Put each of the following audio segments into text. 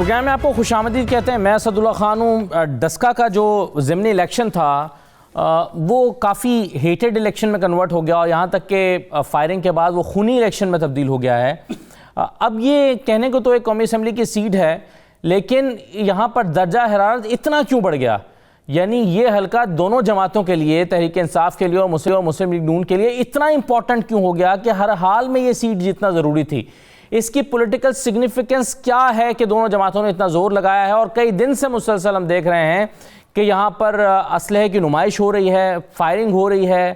Programme में आपको खुशामदीद कहते हैं। मैं असदुल्ला खान हूँ। डस्का का जो ज़िमनी इलेक्शन था वो काफ़ी हेटेड इलेक्शन में कन्वर्ट हो गया और यहाँ तक कि फायरिंग के बाद वो खूनी इलेक्शन में तब्दील हो गया है। अब ये कहने को तो एक कौमी असम्बली की सीट है, लेकिन यहाँ पर दर्जा हरारत इतना क्यों बढ़ गया? यानी ये हल्का दोनों जमातों के लिए, तहरीक इंसाफ के लिए और मुस्लिम लीग नून के लिए इतना इंपॉर्टेंट क्यों हो गया कि हर हाल में ये सीट जीतना ज़रूरी थी? इसकी पॉलिटिकल सिग्निफिकेंस क्या है कि दोनों जमातों ने इतना जोर लगाया है? और कई दिन से मुसलसल हम देख रहे हैं कि यहाँ पर असलहे की नुमाइश हो रही है, फायरिंग हो रही है,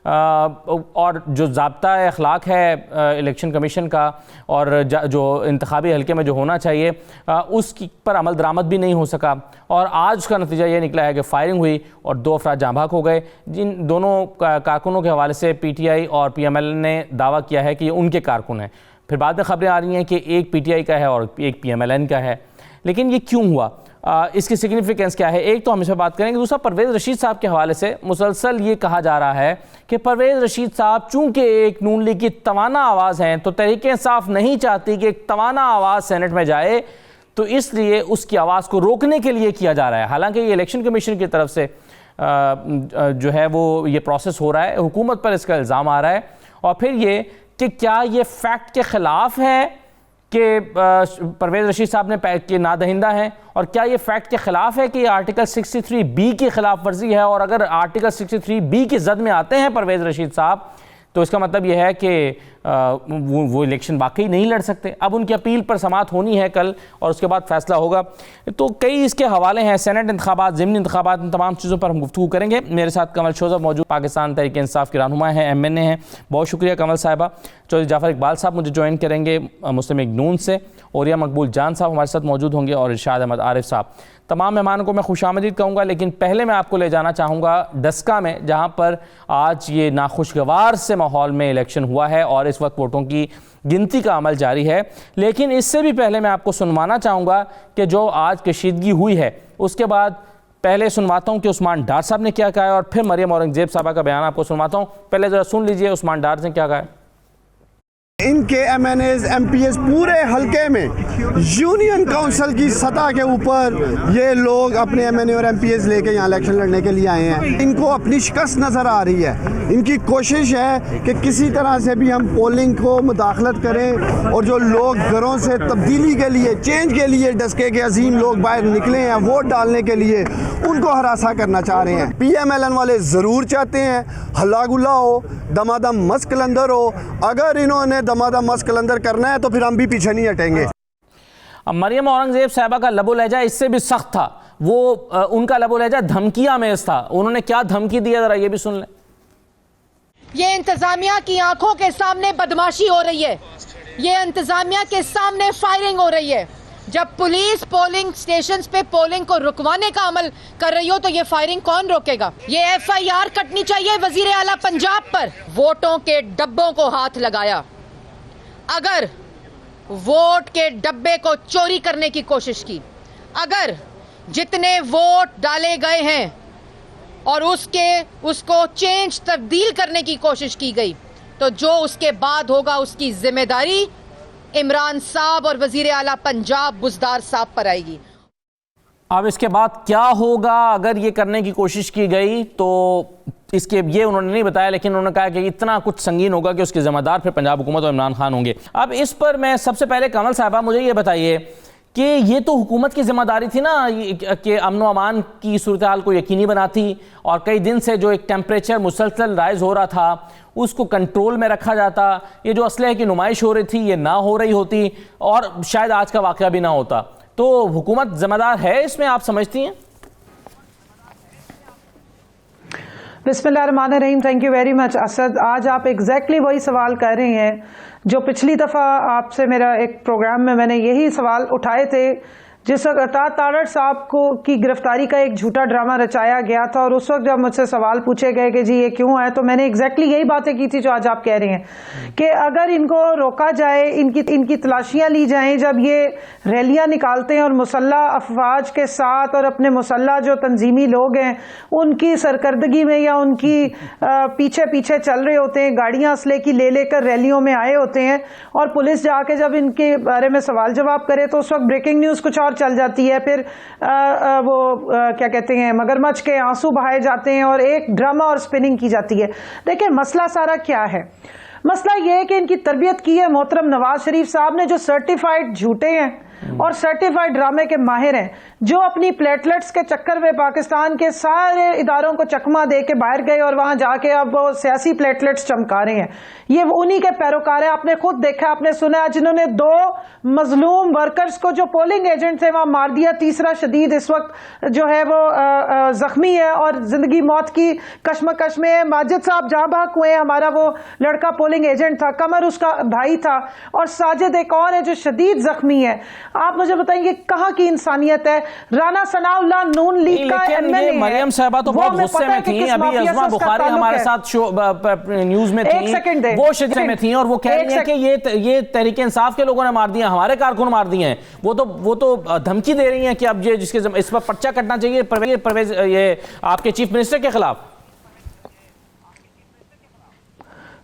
और जो ज़ाब्ता अखलाक है इलेक्शन कमीशन का और जो इंतखाबी हल्के में जो होना चाहिए उसकी पर अमल दरामद भी नहीं हो सका। और आज उसका नतीजा ये निकला है कि फायरिंग हुई और 2 अफराद जाँ भाग हो गए, जिन दोनों कारकुनों के हवाले से PTI और PML ने दावा किया है कि ये उनके कारकुन हैं। फिर बाद में खबरें आ रही हैं कि एक PTI का है और एक PMLN का है। लेकिन ये क्यों हुआ, इसकी सिग्निफिकेंस क्या है? एक तो हम इस पर बात करेंगे। दूसरा, परवेज़ रशीद साहब के हवाले से मुसलसल ये कहा जा रहा है कि परवेज़ रशीद साहब चूँकि एक नून लीग की तवाना आवाज़ हैं, तो तहरीक इंसाफ नहीं चाहती कि एक तवाना आवाज़ सेनेट में जाए, तो इसलिए उसकी आवाज़ को रोकने के लिए किया जा रहा है। हालांकि ये इलेक्शन कमीशन की तरफ से जो है वो ये प्रोसेस हो रहा है, हुकूमत पर इसका इल्ज़ाम आ रहा है। और फिर ये कि क्या ये फैक्ट के ख़िलाफ़ है कि परवेज़ रशीद साहब ने के नादहिंदा हैं, और क्या ये फैक्ट के ख़िलाफ़ है कि आर्टिकल 63B की ख़िलाफ़ वर्जी है? और अगर आर्टिकल 63B की जद में आते हैं परवेज़ रशीद साहब, तो इसका मतलब यह है कि वो इलेक्शन वाकई नहीं लड़ सकते। अब उनकी अपील पर समाअत होनी है कल और उसके बाद फैसला होगा। तो कई इसके हवाले हैं, सेनेट इंतखाबात, ज़िमनी इंतखाबात, इन तमाम चीज़ों पर हम गुफ्तगू करेंगे। मेरे साथ कमल शोज़ब मौजूद, पाकिस्तान तहरीक इंसाफ के रहनुमा हैं, MNA हैं। बहुत शुक्रिया कमल साहिबा। चौधरी जाफ़र इकबाल साहब मुझे ज्वाइन करेंगे मुस्लिम लीग नून से। ओरिया मकबूल जान साहब हमारे साथ मौजूद होंगे और इरशाद अहमद आरिफ साहब। तमाम मेहमानों को मैं खुशामदीद कहूँगा, लेकिन पहले मैं आपको ले जाना चाहूँगा डस्का में, जहाँ पर आज ये नाखुशगवार से माहौल में इलेक्शन हुआ है और इस वक्त वोटों की गिनती का अमल जारी है। लेकिन इससे भी पहले मैं आपको सुनवाना चाहूँगा कि जो आज कशीदगी हुई है, उसके बाद पहले सुनवाता हूँ कि उस्मान डार साहब ने क्या कहा है और फिर मरियम औरंगज़ेब साहबा का बयान आपको सुनवाता हूँ। पहले ज़रा सुन लीजिए उस्मान डार ने क्या कहा है। इनके MNAs MPs पूरे हलके में यूनियन काउंसिल की सतह के ऊपर ये लोग अपने MNA और MPs लेके यहाँ इलेक्शन लड़ने के लिए आए हैं। इनको अपनी शिकस्त नज़र आ रही है। इनकी कोशिश है कि किसी तरह से भी हम पोलिंग को मुदाखलत करें और जो लोग घरों से तब्दीली के लिए, चेंज के लिए डस्के के अजीम लोग बाहर निकले हैं वोट डालने के लिए, उनको हरासा करना चाह रहे हैं। PMLN वाले ज़रूर चाहते हैं हल्ला गुल्ला हो, दमादम मस्त कलंदर हो। अगर इन्होंने दमादम मस्त कलंदर करना है तो फिर हम भी पीछे नहीं हटेंगे। अब मरियम औरंगज़ेब साहिबा का लबो लहजा इससे भी सख्त था। वो उनका लबो लहजा धमकियां में था। उन्होंने क्या धमकी दिया, जरा ये भी सुन लें। ये इंतजामिया की आंखों के सामने बदमाशी हो रही है, ये इंतजामिया के सामने फायरिंग हो रही है। जब पुलिस पोलिंग स्टेशंस पे पोलिंग को रुकवाने का अमल कर रही हो तो ये फायरिंग कौन रोकेगा? ये FIR कटनी चाहिए वजीर आला पंजाब पर। वोटों के डब्बों को हाथ लगाया, अगर वोट के डब्बे को चोरी करने की कोशिश की, अगर जितने वोट डाले गए हैं और उसको चेंज तब्दील करने की कोशिश की गई, तो जो उसके बाद होगा उसकी जिम्मेदारी इमरान साहब और वजीर आला पंजाब बुज़दार साहब पर आएगी। अब इसके बाद क्या होगा अगर ये करने की कोशिश की गई, तो इसके ये उन्होंने नहीं बताया, लेकिन उन्होंने कहा कि इतना कुछ संगीन होगा कि उसके ज़िम्मेदार फिर पंजाब हुकूमत और इमरान खान होंगे। अब इस पर मैं सबसे पहले कमल साहिबा मुझे ये बताइए कि ये तो हुकूमत की जिम्मेदारी थी ना कि अमन व अमान की सूरत हाल को यकीनी बनाती, और कई दिन से जो एक टेम्परेचर मुसलसल राइज हो रहा था उसको कंट्रोल में रखा जाता। ये जो असलहे की नुमाइश हो रही थी ये ना हो रही होती और शायद आज का वाक़या भी ना होता। तो हुकूमत जिम्मेदार है इसमें, आप समझती हैं? बिस्मिल्लाहिर्रहमानिर्रहीम। Thank you very much Asad. आज आप एग्जैक्टली वही सवाल कर रहे हैं जो पिछली दफ़ा आपसे मेरा एक प्रोग्राम में मैंने यही सवाल उठाए थे, जिस वक्त अता तारड़ साहब की गिरफ्तारी का एक झूठा ड्रामा रचाया गया था। और उस वक्त जब मुझसे सवाल पूछे गए कि जी ये क्यों है, तो मैंने एग्जैक्टली यही बातें की थी जो आज आप कह रहे हैं कि अगर इनको रोका जाए, इनकी तलाशियां ली जाएं जब ये रैलियां निकालते हैं और मुसल्ला अफवाज के साथ और अपने मुसल्ला जो तंजीमी लोग हैं उनकी सरकर्दगी में या उनकी पीछे पीछे चल रहे होते हैं, गाड़ियां असले की ले लेकर रैलियों में आए होते हैं, और पुलिस जाके जब इनके बारे में सवाल जवाब करे तो उस वक्त ब्रेकिंग न्यूज़ कुछ और और चल जाती है, फिर वो क्या कहते हैं मगरमच्छ के आंसू बहाए जाते हैं और एक ड्रामा और स्पिनिंग की जाती है। देखिए मसला सारा क्या है, मसला यह है कि इनकी तरबियत की है मोहतरम नवाज शरीफ साहब ने, जो सर्टिफाइड झूठे हैं और सर्टिफाइड ड्रामे के माहिर हैं, जो अपनी प्लेटलेट्स के चक्कर में पाकिस्तान के सारे इदारों को चकमा दे के बाहर गए और वहां जाके अब वो सियासी प्लेटलेट्स चमका रहे हैं। ये उन्हीं के पैरोकार हैं। आपने खुद देखा, आपने सुना, जिन्होंने 2 मजलूम वर्कर्स को जो पोलिंग एजेंट थे वहां मार दिया, तीसरा शदीद इस वक्त जो है वो जख्मी है और जिंदगी मौत की कश्मकश में है। माजिद साहब जहां भाग हुए, हमारा वो लड़का पोलिंग एजेंट था, कमर उसका भाई था, और साजिद एक और है जो शदीद जख्मी है। आप मुझे बताएंगे कहां की इंसानियत है? राना सनाउल्लाह नून लीग का एमएलए है। मरियम साहबा तो बहुत गुस्से में थी, अभी अज़मा बुखारी हमारे साथ न्यूज में थी, वो शिद्दत में थी और वो कह रही हैं कि ये तहरीक इंसाफ के लोगों ने मार दिया, हमारे कारकुन मार दिए हैं। वो तो धमकी दे रही हैं कि अब ये जिसके इस पर पर्चा कटना चाहिए परवेज ये आपके चीफ मिनिस्टर के खिलाफ।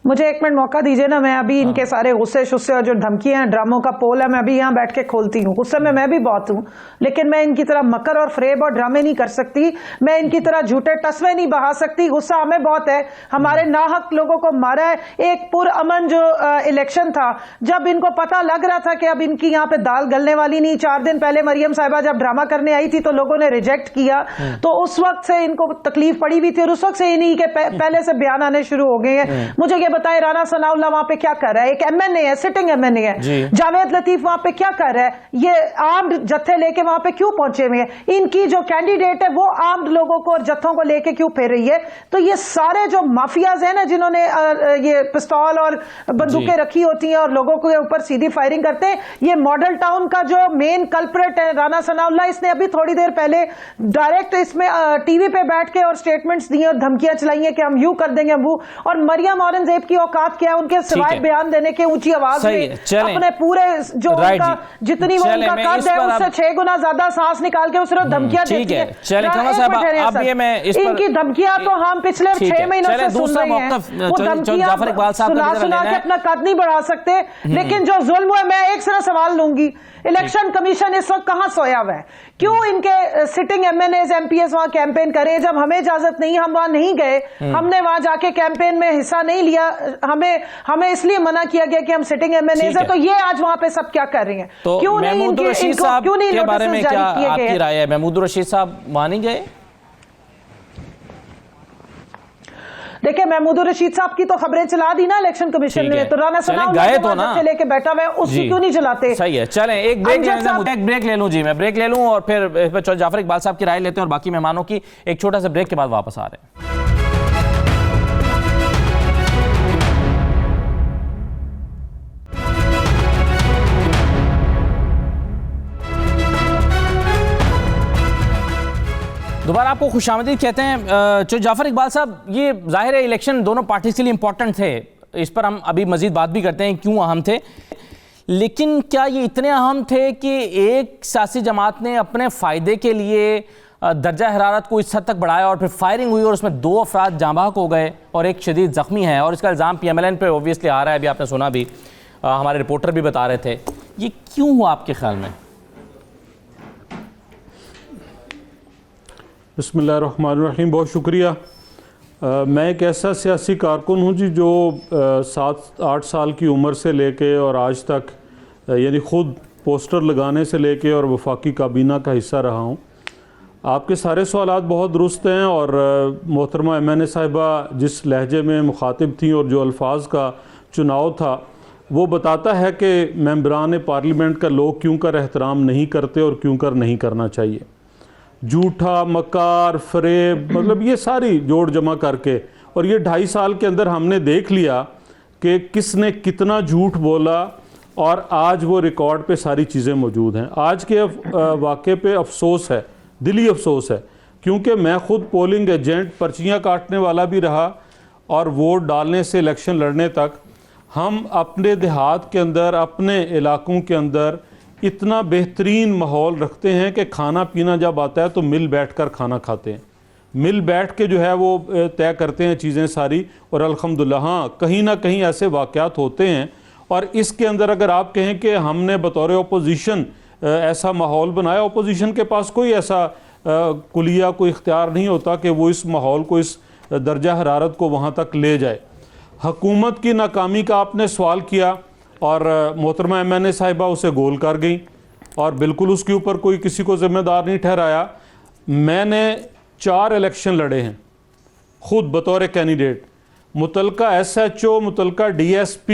मुझे 1 मिनट मौका दीजिए ना, मैं अभी इनके सारे गुस्से शुस्से और जो धमकियां हैं, ड्रामों का पोल है, मैं अभी यहाँ बैठ के खोलती हूँ। गुस्से में मैं भी बहुत हूँ, लेकिन मैं इनकी तरह मकर और फ्रेब और ड्रामे नहीं कर सकती, मैं इनकी तरह झूठे टसवे नहीं बहा सकती। गुस्सा हमें बहुत है, हमारे नाहक लोगों को मारा है। एक पुरअमन जो इलेक्शन था, जब इनको पता लग रहा था कि अब इनकी यहाँ पे दाल गलने वाली नहीं, 4 दिन पहले मरियम साहिबा जब ड्रामा करने आई थी तो लोगों ने रिजेक्ट किया, तो उस वक्त से इनको तकलीफ पड़ी हुई थी और उस वक्त से इन्हीं के पहले से बयान आने शुरू हो गए हैं। मुझे ये बताएं, राना सनाउल्लाह वहां पे क्या कर रहा है? एक एमएनए है, सिटिंग एमएनए है। जावेद लतीफ वहां पे क्या कर रहा है? ये आर्म्ड जत्थे लेके वहां पे क्यों पहुंचे हुए हैं? इनकी जो कैंडिडेट है वो आर्म्ड लोगों को और जत्थों को लेके क्यों फिर रही है? तो ये सारे जो माफियाज हैं ना, जिन्होंने ये पिस्तौल और बंदूकें रखी होती हैं और लोगों के ऊपर सीधी फायरिंग करते हैं, ये मॉडल टाउन का जो मेन कल्प्रेट है राना सनाउल्लाह, इसने अभी थोड़ी देर पहले डायरेक्ट इसमें टीवी पे बैठ के और स्टेटमेंट्स दिए और धमकियां चलाई हैं कि हम यूं कर देंगे, हम वो। और मरियम औरंगजेब की औकात क्या है उनके सिवाय बयान देने के ऊंची आवाज में अपने पूरे जो उनका जितनी वो उनका कद है उससे 6 गुना ज्यादा सांस निकाल के उसने धमकियां देती है। इनकी धमकियां तो हम पिछले 6 महीनों से सुन रहे हैं। वो धमकियां सुना के अपना कद नहीं बढ़ा सकते, लेकिन जो जुल्म हुआ, मैं एक सिर्फ सवाल लूंगी, इलेक्शन कमीशन इस वक्त कहां सोया हुआ है? क्यों इनके सिटिंग एमएनएज एमपीएस वहां कैंपेन करे? जब हमें इजाजत नहीं, हम वहां नहीं गए, हमने वहां जाके कैंपेन में हिस्सा नहीं लिया, हमें इसलिए मना किया गया कि हम सिटिंग एमएनएज है, तो ये आज वहां पे सब क्या कर रहे हैं? तो क्यों नहीं महमूद रशीद साहब के बारे में क्या आपकी राय है? महमूद रशीद साहब मानी गए? देखिए, महमूद रशीद साहब की तो खबरें चला दी ना इलेक्शन कमीशन ने, तो राना सनाउल्लाह तो ना लेके बैठा हुआ है, उसकी क्यों नहीं चलाते? सही है, चलें एक ब्रेक ले लूं जी, मैं ब्रेक ले लूं और फिर जाफर इकबाल साहब की राय लेते हैं और बाकी मेहमानों की। एक छोटा सा ब्रेक के बाद वापस आ रहे हैं। दोबारा आपको खुशामदीद कहते हैं। जाफर इकबाल साहब, ये जाहिर है इलेक्शन दोनों पार्टी के लिए इंपॉर्टेंट थे, इस पर हम अभी मजीद बात भी करते हैं क्यों अहम थे, लेकिन क्या ये इतने अहम थे कि एक सियासी जमात ने अपने फ़ायदे के लिए दर्जा हरारत को इस हद तक बढ़ाया और फिर फायरिंग हुई और उसमें 2 अफराद जाँबाक हो गए और एक शदीद ज़ख्मी है, और इसका इल्ज़ाम PMLN पे ओबियसली आ रहा है, अभी आपने सुना भी, हमारे रिपोर्टर भी बता रहे थे। ये क्यों हुआ आपके ख्याल में? बिस्मिल्लाहिर्रहमानिर्रहीम, बहुत शुक्रिया। मैं एक ऐसा सियासी कारकुन हूँ जी जो 7-8 साल की उम्र से लेके और आज तक यानी ख़ुद पोस्टर लगाने से लेके और वफाकी काबीना का हिस्सा रहा हूँ। आपके सारे सवालात बहुत दुरुस्त हैं और मोहतरमा MNA साहिबा जिस लहजे में मुखातिब थी और जो अल्फाज का चुनाव था, वो बताता है कि मेंबरान पार्लियामेंट का लोग क्यों कर एहतराम नहीं करते और क्यों कर नहीं करना चाहिए। झूठा, मकार, फरेब, मतलब ये सारी जोड़ जमा करके, और ये 2.5 साल के अंदर हमने देख लिया कि किसने कितना झूठ बोला और आज वो रिकॉर्ड पे सारी चीज़ें मौजूद हैं। आज के वाक़े पे अफसोस है, दिली अफसोस है, क्योंकि मैं ख़ुद पोलिंग एजेंट, पर्चियाँ काटने वाला भी रहा और वोट डालने से इलेक्शन लड़ने तक हम अपने देहात के अंदर, अपने इलाकों के अंदर इतना बेहतरीन माहौल रखते हैं कि खाना पीना जब आता है तो मिल बैठकर खाना खाते हैं, मिल बैठ के जो है वो तय करते हैं चीज़ें सारी। और अल्हम्दुलिल्लाह हाँ, कहीं ना कहीं ऐसे वाक़यात होते हैं। और इसके अंदर अगर आप कहें कि हमने बतौर अपोजिशन ऐसा माहौल बनाया। अपोजिशन के पास कोई ऐसा कुलिया, कोई इख्तियार नहीं होता कि वो इस माहौल को, इस दर्जा हरारत को वहाँ तक ले जाए। हुकूमत की नाकामी का आपने सवाल किया और मोहतरमा MNA साहिबा उसे गोल कर गई और बिल्कुल उसके ऊपर कोई किसी को ज़िम्मेदार नहीं ठहराया। मैंने 4 इलेक्शन लड़े हैं ख़ुद बतौर कैंडिडेट। मुतलका SHO, मुतलका DSP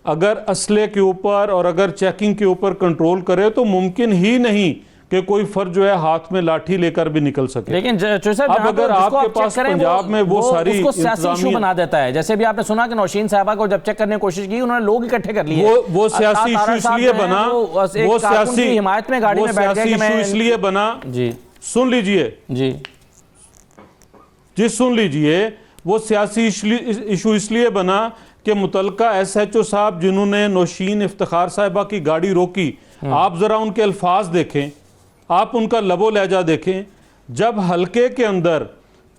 अगर असले के ऊपर और अगर चेकिंग के ऊपर कंट्रोल करे तो मुमकिन ही नहीं कि कोई फर्द जो है हाथ में लाठी लेकर भी निकल सके। लेकिन अब अगर आपके पास पंजाब में वो सारी सियासी इशू बना देता है। जैसे भी आपने सुना कि नौशीन साहबा को जब चेक करने की कोशिश की, उन्होंने लोग इकट्ठे कर लिए। वो सियासी इशू इसलिए बना, वो सियासी हिमायत में गाड़ी में बैठ गए कि मैं इसलिए बना जी सुन लीजिए जी सुन लीजिए, वो सियासी इशू इसलिए बना कि मुतलका SHO साहब जिन्होंने नौशीन इफ्तिखार साहिबा की गाड़ी रोकी, आप जरा उनके अल्फाज देखें, आप उनका लबो लहजा देखें। जब हलके के अंदर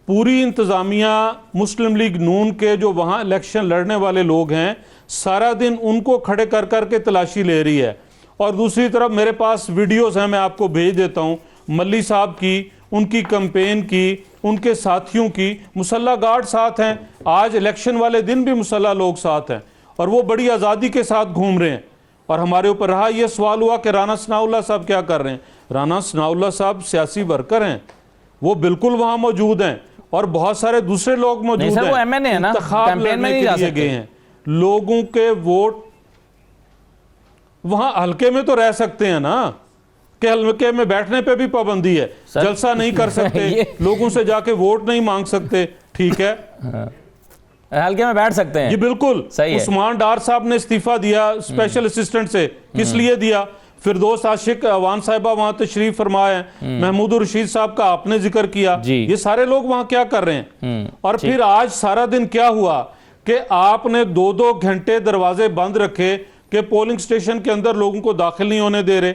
पूरी इंतज़ामिया मुस्लिम लीग नून के जो वहाँ इलेक्शन लड़ने वाले लोग हैं सारा दिन उनको खड़े कर कर के तलाशी ले रही है, और दूसरी तरफ मेरे पास वीडियोस हैं, मैं आपको भेज देता हूँ, मल्ली साहब की, उनकी कैंपेन की, उनके साथियों की, मुसल्ला गार्ड साथ हैं, आज इलेक्शन वाले दिन भी मुसल्ला लोग साथ हैं और वो बड़ी आज़ादी के साथ घूम रहे हैं। और हमारे ऊपर रहा ये सवाल हुआ कि राना सनाउल्लाह साहब क्या कर रहे हैं। राना सनाउल्लाह साहब सियासी वर्कर हैं, वो बिल्कुल वहाँ मौजूद हैं और बहुत सारे दूसरे लोग मौजूद हैं, वो MNA है ना, कैंपेन में नहीं जा सकते। गए हैं, लोगों के वोट वहाँ हल्के में तो रह सकते हैं ना, कि हल्के में बैठने पे भी पाबंदी है, जलसा नहीं कर सकते, लोगों से जाके वोट नहीं मांग सकते, ठीक है, हल्के में बैठ सकते हैं। जी बिल्कुल सही है। उस्मान डार साहब ने इस्तीफा दिया स्पेशल असिस्टेंट से, किस लिए दिया? फिरदौस आशिक अवान साहिबा वहां तशरीफ फरमाए हैं, महमूद रशीद साहब का आपने जिक्र किया, ये सारे लोग वहां क्या कर रहे हैं? और फिर आज सारा दिन क्या हुआ कि आपने 2-2 घंटे दरवाजे बंद रखे कि पोलिंग स्टेशन के अंदर लोगों को दाखिल नहीं होने दे रहे,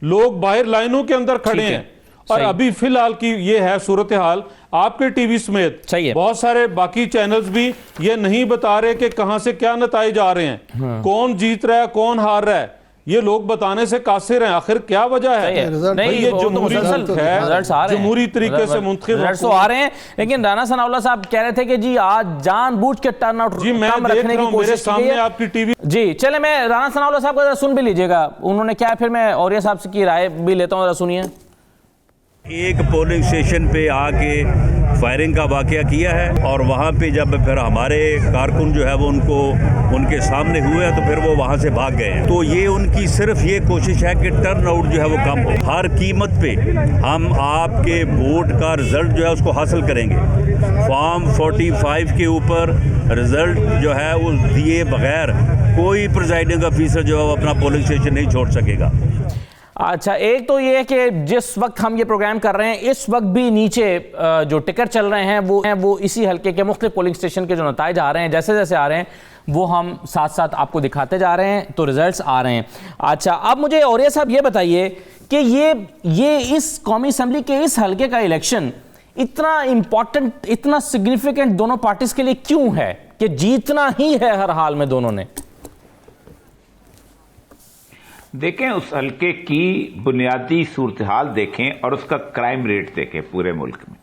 लोग बाहर लाइनों के अंदर खड़े हैं। और अभी फिलहाल की ये है सूरत हाल, आपके टीवी समेत बहुत सारे बाकी चैनल्स भी ये नहीं बता रहे कि कहां से क्या नताइज आ रहे हैं, कौन जीत रहा है, कौन हार रहा है, ये लोग बताने से कासिर हैं। आखिर क्या वजह है? नहीं, ये जमहूरी मुल्क है, जमहूरी तरीके से मुंतखब रिजल्ट्स आ रहे हैं। लेकिन राना सनाउल्लाह साहब कह रहे थे कि जी आज जानबूझ के टर्न आउट कम रखने की कोशिश की है आपकी टीवी। जी चले, मैं राना सनाउल्लाह साहब को सुन भी लीजिएगा, उन्होंने क्या है, फिर मैं औरिया साहब की राय भी लेता हूँ, सुनिए। एक पोलिंग स्टेशन पे आके फायरिंग का वाकया किया है और वहाँ पे जब फिर हमारे कारकुन जो है वो उनके सामने हुए तो फिर वो वहाँ से भाग गए हैं। तो ये उनकी सिर्फ ये कोशिश है कि टर्न आउट जो है वो कम हो। हर कीमत पे हम आपके वोट का रिज़ल्ट जो है उसको हासिल करेंगे। फॉर्म 45 के ऊपर रिज़ल्ट जो है वो दिए बगैर कोई प्रिजाइडिंग ऑफिसर जो है वो अपना पोलिंग स्टेशन नहीं छोड़ सकेगा। अच्छा, एक तो ये है कि जिस वक्त हम ये प्रोग्राम कर रहे हैं इस वक्त भी नीचे जो टिकर चल रहे हैं वो इसी हल्के के मुख्तलिफ पोलिंग स्टेशन के जो नताइज आ रहे हैं, जैसे जैसे आ रहे हैं वो हम साथ साथ आपको दिखाते जा रहे हैं, तो रिजल्ट्स आ रहे हैं। अच्छा, अब मुझे औरिया साहब ये बताइए कि ये इस कौमी असम्बली के इस हल्के का इलेक्शन इतना इंपॉर्टेंट, इतना सिग्निफिकेंट दोनों पार्टीज के लिए क्यों है कि जीतना ही है हर हाल में दोनों ने? देखें, उस हल्के की बुनियादी सूरत हाल देखें और उसका क्राइम रेट देखें पूरे मुल्क में,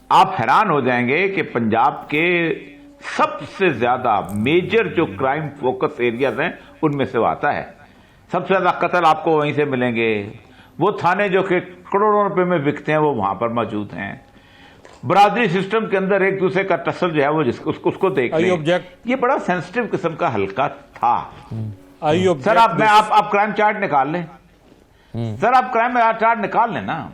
आप हैरान हो जाएंगे कि पंजाब के सबसे ज्यादा मेजर जो क्राइम फोकस एरियाज हैं उनमें से वो आता है। सबसे ज्यादा कत्ल आपको वहीं से मिलेंगे, वो थाने जो कि करोड़ों रुपए में बिकते हैं वो वहां पर मौजूद हैं। बरादरी सिस्टम के अंदर एक दूसरे का टसल जो है वो उसको देख लें। ये बड़ा सेंसिटिव किस्म का हल्का था। सर आप क्राइम चार्ट निकाल लें, सर आप क्राइम चार्ट निकाल लें ना,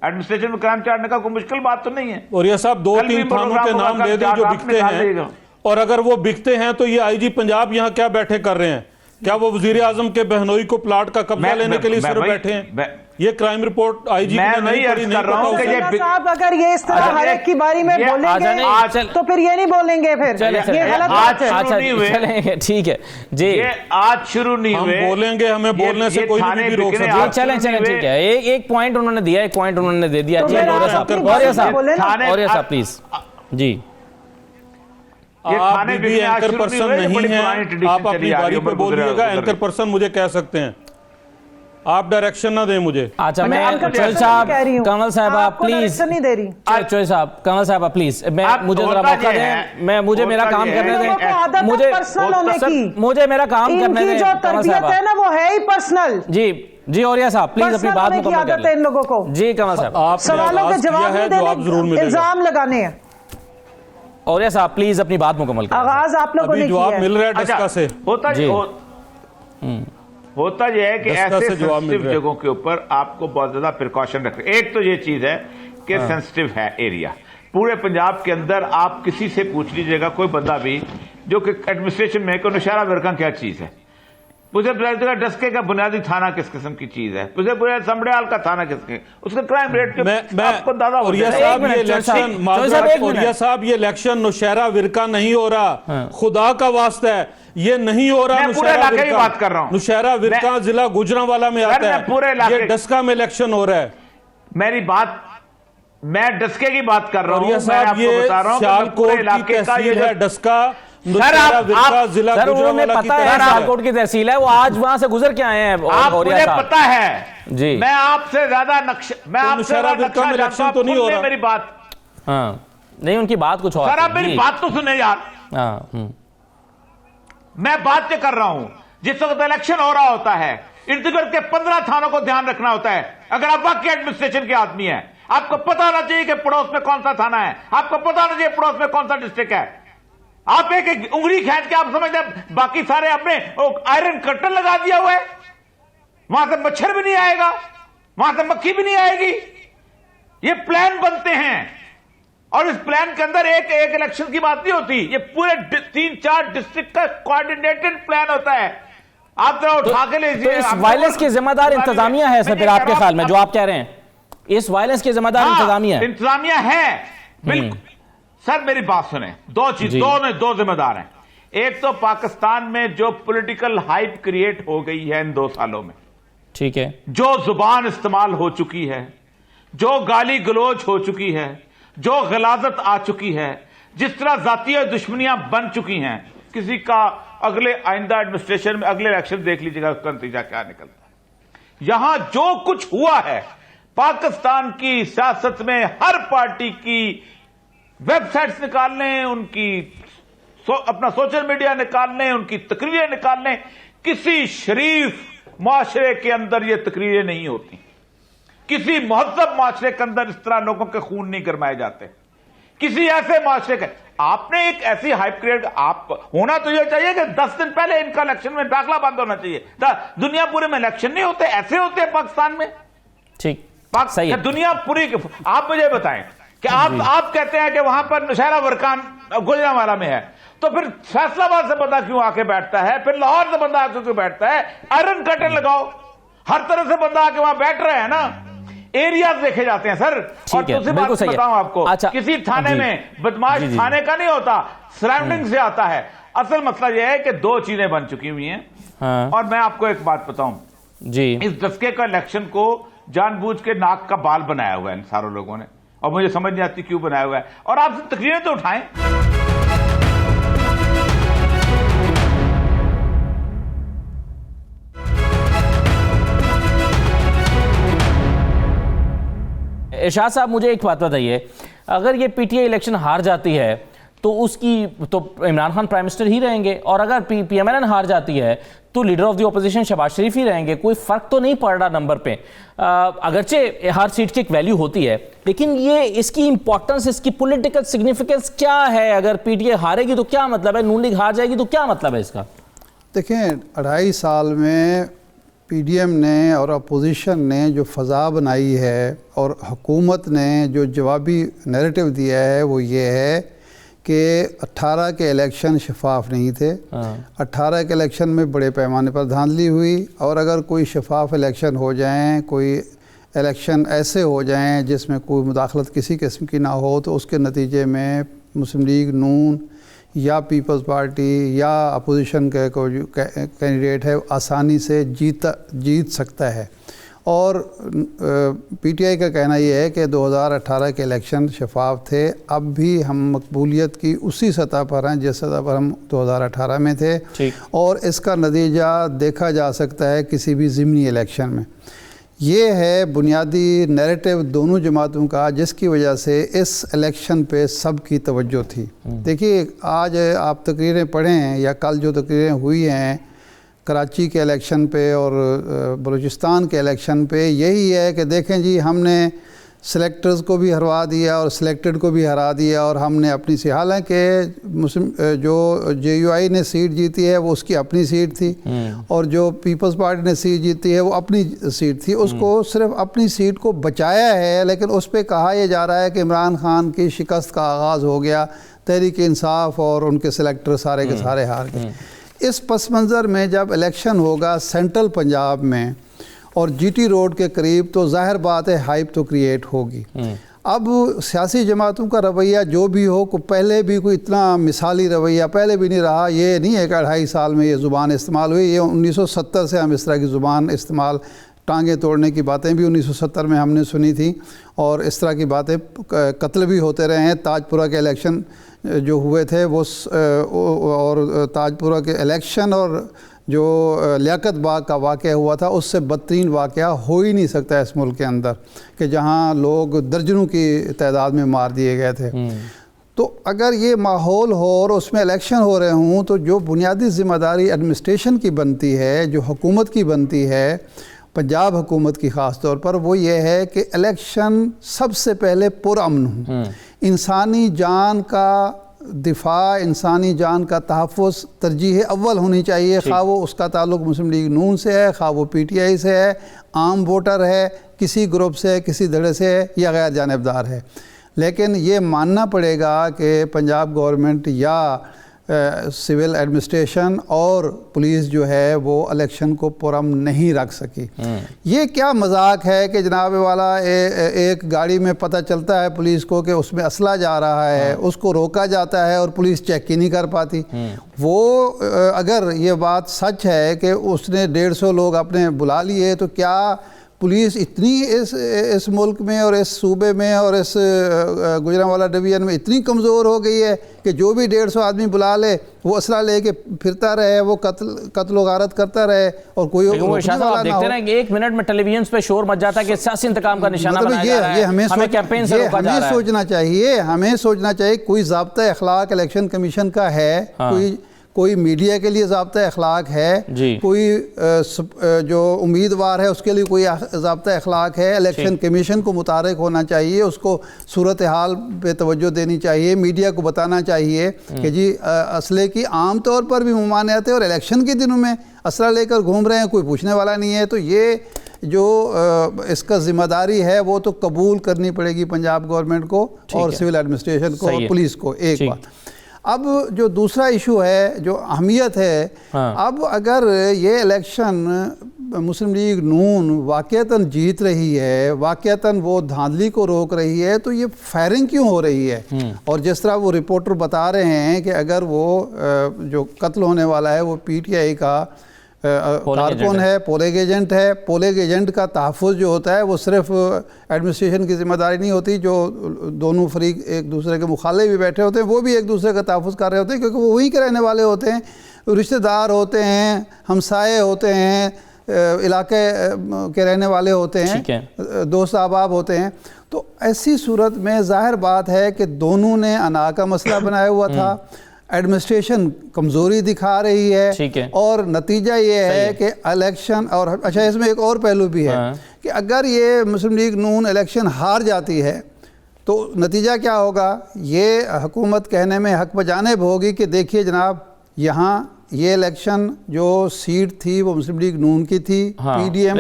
एडमिनिस्ट्रेशन में क्राइम चार्ट निकाल, कोई मुश्किल बात तो नहीं है। और ये साहब 2-3 थानों के नाम दे दें जो बिकते हैं, और अगर वो बिकते हैं तो ये आईजी पंजाब यहाँ क्या बैठे कर रहे हैं? क्या वो वजीर आजम के बहनोई को प्लाट का कब्जा लेने के लिए सिर्फ बैठे हैं? ये क्राइम रिपोर्ट आईजी मैं नहीं कर रहा हूं कि ये साहब अगर ये इस तरह हर एक की बारी में बोलेंगे तो फिर ये नहीं बोलेंगे, फिर ये गलत बात है। चलेंगे, ठीक है जी, ये आज शुरू नहीं हुए, हम बोलेंगे, हमें बोलने से कोई नहीं भी रोक सकता। चलें, ठीक है, एक पॉइंट उन्होंने दिया, एक पॉइंट उन्होंने दे दिया। औरिया साहब प्लीज जी। आप भी एंकर पर्सन नहीं है, आप अपनी बारी पर बोलिएगा, एंकर पर्सन मुझे कह सकते हैं। आप डायरेक्शन ना दें मुझे। अच्छा, मैं आपका चोइल direction साहब, कह रही हूँ। कंवल साहब आपको प्लीज, direction नहीं दे रही। चोइल साहब, कंवल साहब प्लीज, मुझे जरा मौका दें, मुझे मेरा काम करने दें, मुझे पर्सनल होने की, मुझे मेरा काम करने दें। इनकी जो तरबियत है ना वो है ही पर्सनल। जी औरिया साहब प्लीज अपनी बात मुकम्मल कर आदत है इन लें। लोगों को जी कंवल साहब, आपने सवालों के आगाज़ जवाब किया है, नहीं जवाब जरूर देने, मिलेगा। इल्जाम लगाने हैं। औरिया साहब प्लीज अपनी बात मुकम्मल करें। आगाज आप लोगों अभी ने जवाब किया मिल है। रहा है डस्का से। होता यह है कि दस्ता ऐसे से जवाब मिल सेंसिटिव रहा है। जगहों के ऊपर आपको बहुत ज्यादा प्रिकॉशन रखना। एक तो ये चीज है कि सेंसिटिव है एरिया। पूरे पंजाब के अंदर आप किसी से पूछ लीजिएगा, कोई बंदा भी जो कि एडमिनिस्ट्रेशन में को नौशहरा वर्का क्या चीज है, मुझे डस्के का बुनियादी थाना किस किस्म की चीज है, मुझे समड़ियाल का थाना किसके, उसका क्राइम रेट आपको अंदाजा हो औरिया जाएगा। साहब ये इलेक्शन, औरिया साहब ये इलेक्शन नौशहरा विरका नहीं हो रहा, खुदा का वास्ता है ये नहीं हो रहा। मैं पूरे इलाके की बात कर रहा हूं। नौशहरा विरका जिला गुजरांवाला में आता है, पूरे इलाके, ये डस्का में इलेक्शन हो रहा है। मेरी बात, मैं डस्के की बात कर रहा हूं। औरिया मैं साहब आपको ये बता रहा हूं सियालकोट की तहसील है डस्का, नौशहरा विरका जिला सर उन्हें गुजरांवाला की पता है तहसील है। सियालकोट की तहसील है, वो आज वहां से गुजर के आए हैं। आप औरिया मुझे साहब पता है जी, मैं आपसे ज्यादा नक्शा, मैं तो आपसे ज्यादा नौशहरा नक्शा में जानता इलेक्शन हूं। तो नहीं हो रहा। मेरी बात, हाँ नहीं उनकी बात कुछ और सर आप थी। मेरी जी। बात तो सुने यार। हाँ मैं बात क्या कर रहा हूं, जिस वक्त इलेक्शन हो रहा होता है इर्द गिर्द के 15 थानों को ध्यान रखना होता है। अगर आप वाकई एडमिनिस्ट्रेशन के आदमी हैं, आपको पता होना चाहिए कि पड़ोस में कौन सा थाना है, आपको पता होना चाहिए पड़ोस में कौन सा डिस्ट्रिक्ट है। आप एक उंगली खींच के आप समझते हैं बाकी सारे अपने आयरन कर्टन लगा दिया हुआ है, वहां से मच्छर भी नहीं आएगा, वहां से मक्खी भी नहीं आएगी। ये प्लान बनते हैं और इस प्लान के अंदर एक इलेक्शन की बात नहीं होती, ये पूरे 3-4 डिस्ट्रिक्ट का कोऑर्डिनेटेड प्लान होता है। आप जरा उठा के लीजिए। तो इस वायलेंस की जिम्मेदार इंतजामिया है सर, फिर आपके ख्याल में जो आप कह रहे हैं, इस वायलेंस की जिम्मेदार इंतजामिया है? इंतजामिया है बिल्कुल। सर मेरी बात सुने, दो जिम्मेदार हैं। एक तो पाकिस्तान में जो पॉलिटिकल हाइप क्रिएट हो गई है इन 2 सालों में, ठीक है, जो जुबान इस्तेमाल हो चुकी है, जो गाली गलोच हो चुकी है, जो गलाजत आ चुकी है, जिस तरह जातीय दुश्मनियां बन चुकी हैं, किसी का अगले आइंदा एडमिनिस्ट्रेशन में अगले इलेक्शन देख लीजिएगा उसका नतीजा क्या निकलता है। यहां जो कुछ हुआ है पाकिस्तान की सियासत में, हर पार्टी की वेबसाइट्स निकाल लें, उनकी अपना सोशल मीडिया निकाल लें, उनकी तकरीरें निकाल लें, किसी शरीफ माशरे के अंदर ये तकरीरें नहीं होती, किसी मुहज्जब माशरे के अंदर इस तरह लोगों के खून नहीं गरमाए जाते, किसी ऐसे माशरे के। आपने एक ऐसी हाइप क्रिएट, आप होना तो यह चाहिए कि 10 दिन पहले इनका इलेक्शन में दाखिला बंद होना चाहिए। दुनिया पूरे में इलेक्शन नहीं होते, ऐसे होते हैं पाकिस्तान में। ठीक सही है। दुनिया पूरी, आप मुझे बताएं कि आप कहते हैं कि वहां पर नौशहरा वर्कान गुजरांवाला में है, तो फिर फैसलाबाद से बंदा क्यों आके बैठता है, फिर लाहौर से बंदा आके क्यों बैठता है? आयरन कर्टन लगाओ, हर तरह से बंदा आके वहां बैठ रहा है ना। एरियाज देखे जाते हैं सर। और दूसरी बात बताऊं आपको, अच्छा, किसी थाने में बदमाश थाने का नहीं होता, सराउंडिंग से आता है। असल मसला यह है कि 2 चीजें बन चुकी हुई हैं। हाँ। और मैं आपको एक बात बताऊं जी, इस दस्के का इलेक्शन को जानबूझ के नाक का बाल बनाया हुआ है इन सारों लोगों ने, और मुझे समझ नहीं आती क्यों बनाया हुआ है। और आप तकरीरें तो उठाएं। इरशाद साहब मुझे एक बात बताइए, अगर ये पीटीआई इलेक्शन हार जाती है तो उसकी तो इमरान खान प्राइम मिनिस्टर ही रहेंगे, और अगर पीएमएलएन हार जाती है तो leader of the opposition Shahbaz Sharif ही रहेंगे। कोई फर्क तो नहीं पड़ रहा नंबर पे, अगरचे हर सीट की एक वैल्यू होती है, लेकिन ये इसकी इंपॉर्टेंस, इसकी पॉलिटिकल सिग्निफिकेंस क्या है? अगर पीटीआई हारेगी तो क्या मतलब है, नून लीग हार जाएगी तो क्या मतलब है इसका? देखें, 2.5 साल में पीडीएम ने और अपोजिशन ने जो फ़ज़ा बनाई है और हुकूमत ने जो जवाबी नैरेटिव दिया है वो ये है कि 18 के इलेक्शन शफाफ नहीं थे। 18 के इलेक्शन में बड़े पैमाने पर धांधली हुई, और अगर कोई शफाफ इलेक्शन हो जाएं, कोई इलेक्शन ऐसे हो जाएं जिसमें कोई मुदाखलत किसी किस्म की ना हो, तो उसके नतीजे में मुस्लिम लीग नून या पीपल्स पार्टी या अपोजिशन का कोई कैंडिडेट है आसानी से जीत सकता है। और पीटीआई का कहना यह है कि 2018 के इलेक्शन शफाफ थे। अब भी हम मकबूलियत की उसी सतह पर हैं जिस सतह पर हम 2018 में थे, और इसका नतीजा देखा जा सकता है किसी भी ज़िमनी इलेक्शन में। ये है बुनियादी नैरेटिव दोनों जमातों का, जिसकी वजह से इस इलेक्शन पे सबकी तवज्जो थी। देखिए, आज आप तकरीरें पढ़ें हैं या कल जो तकरीरें हुई हैं कराची के इलेक्शन पे और बलूचिस्तान के इलेक्शन पे, यही है कि देखें जी, हमने सेलेक्टर्स को भी हरवा दिया और सिलेक्टेड को भी हरा दिया, और हमने अपनी सी, हालांकि मुस्लिम जो JUI ने सीट जीती है वो उसकी अपनी सीट थी, और जो पीपल्स पार्टी ने सीट जीती है वो अपनी सीट थी, उसको सिर्फ अपनी सीट को बचाया है। लेकिन उस पर कहा यह जा रहा है कि इमरान खान की शिकस्त का आगाज़ हो गया, तहरीक इंसाफ और उनके सिलेक्टर सारे के सारे हार गए। इस पस मंज़र में जब इलेक्शन होगा सेंट्रल पंजाब में और GT रोड के करीब, तो जाहिर बात है हाइप तो क्रिएट होगी। अब सियासी जमातों का रवैया जो भी हो, को पहले भी कोई इतना मिसाली रवैया पहले भी नहीं रहा। ये नहीं है कि 2.5 साल में ये ज़ुबान इस्तेमाल हुई, ये 1970 से हम इस तरह की ज़ुबान इस्तेमाल, टांगे तोड़ने की बातें भी 1970 में हमने सुनी थी, और इस तरह की बातें, कत्ल भी होते रहे हैं। ताजपुरा के इलेक्शन जो हुए थे वो, और ताजपुरा के इलेक्शन और जो लियाकत बाग का वाक़या हुआ था, उससे बदतरीन वाक़या हो ही नहीं सकता इस मुल्क के अंदर, कि जहां लोग दर्जनों की तादाद में मार दिए गए थे। तो अगर ये माहौल हो और उसमें इलेक्शन हो रहे हों, तो जो बुनियादी ज़िम्मेदारी एडमिनिस्ट्रेशन की बनती है, जो हुकूमत की बनती है, पंजाब हुकूमत की ख़ास तौर पर, वो ये है कि इलेक्शन सबसे पहले पुरअमन हो। इंसानी जान का दिफा, इंसानी जान का तहफ़्फ़ुज़ तरजीह अव्वल होनी चाहिए, खा वो उसका ताल्लुक़ मुस्लिम लीग नून से है, खा वो PTI से है, आम वोटर है, किसी ग्रुप से है, किसी धड़े से है, या गैर जानिबदार है। लेकिन ये मानना पड़ेगा कि पंजाब गवर्नमेंट या सिविल एडमिनिस्ट्रेशन और पुलिस जो है वो इलेक्शन को पुरअमन नहीं रख सकी। ये क्या मजाक है कि जनाब वाला एक गाड़ी में पता चलता है पुलिस को कि उसमें असला जा रहा है, उसको रोका जाता है और पुलिस चेक ही नहीं कर पाती। वो अगर ये बात सच है कि उसने 150 लोग अपने बुला लिए, तो क्या पुलिस इतनी इस मुल्क में और इस सूबे में और इस गुजरांवाला डिवीज़न में इतनी कमज़ोर हो गई है कि जो भी 150 आदमी बुला ले वो असला लेके फिरता रहे, वो कत्ल व गारत करता रहे, और कोई देखते रहे कि 1 मिनट में टेलीविजन पे शोर मच जाता है कि सियासी इंतकाम का निशाना बनाया जा रहा है। हमें कैंपेन से रोका जा रहा है। हमें सोचना चाहिए कोई ज़ाब्ता अखलाक इलेक्शन कमीशन का है, कोई मीडिया के लिए ज़ाब्ता अखलाक है, कोई जो उम्मीदवार है उसके लिए कोई ज़ाब्ता अखलाक है। इलेक्शन कमीशन को मुतारिक होना चाहिए, उसको सूरत हाल पे तवज्जो देनी चाहिए, मीडिया को बताना चाहिए कि जी असले की आम तौर पर भी ममानियत है और इलेक्शन के दिनों में असला लेकर घूम रहे हैं, कोई पूछने वाला नहीं है। तो ये जो इसका ज़िम्मेदारी है वो तो कबूल करनी पड़ेगी पंजाब गवर्नमेंट को और सिविल एडमिनिस्ट्रेशन को और पुलिस को। एक बात, अब जो दूसरा इशू है, जो अहमियत है, अब अगर ये इलेक्शन मुस्लिम लीग नून वाक़यतन जीत रही है, वाक़यतन वो धांधली को रोक रही है, तो ये फायरिंग क्यों हो रही है? और जिस तरह वो रिपोर्टर बता रहे हैं कि अगर वो जो कत्ल होने वाला है वो PTI का कारकुन है, पोलिंग एजेंट है, पोलिंग एजेंट का तहफ़्फ़ुज़ जो होता है वो सिर्फ एडमिनिस्ट्रेशन की ज़िम्मेदारी नहीं होती, जो दोनों फरीक एक दूसरे के मुखालिफ भी बैठे होते हैं वो भी एक दूसरे का तहफ़्फ़ुज़ कर रहे होते हैं, क्योंकि वो वहीं के रहने वाले होते हैं, रिश्तेदार होते हैं, हमसाए होते हैं, इलाके के रहने वाले होते हैं, दोस्त अहबाब होते हैं। तो ऐसी सूरत में ज़ाहिर बात है कि दोनों ने अना का मसला बनाया हुआ था, एडमिनिस्ट्रेशन कमज़ोरी दिखा रही है, और नतीजा ये है कि इलेक्शन, और अच्छा इसमें एक और पहलू भी है कि अगर ये मुस्लिम लीग नून इलेक्शन हार जाती है तो नतीजा क्या होगा? ये हुकूमत कहने में हक बजानिब होगी कि देखिए जनाब, यहाँ ये इलेक्शन जो सीट थी वो मुस्लिम लीग नून की थी, PDM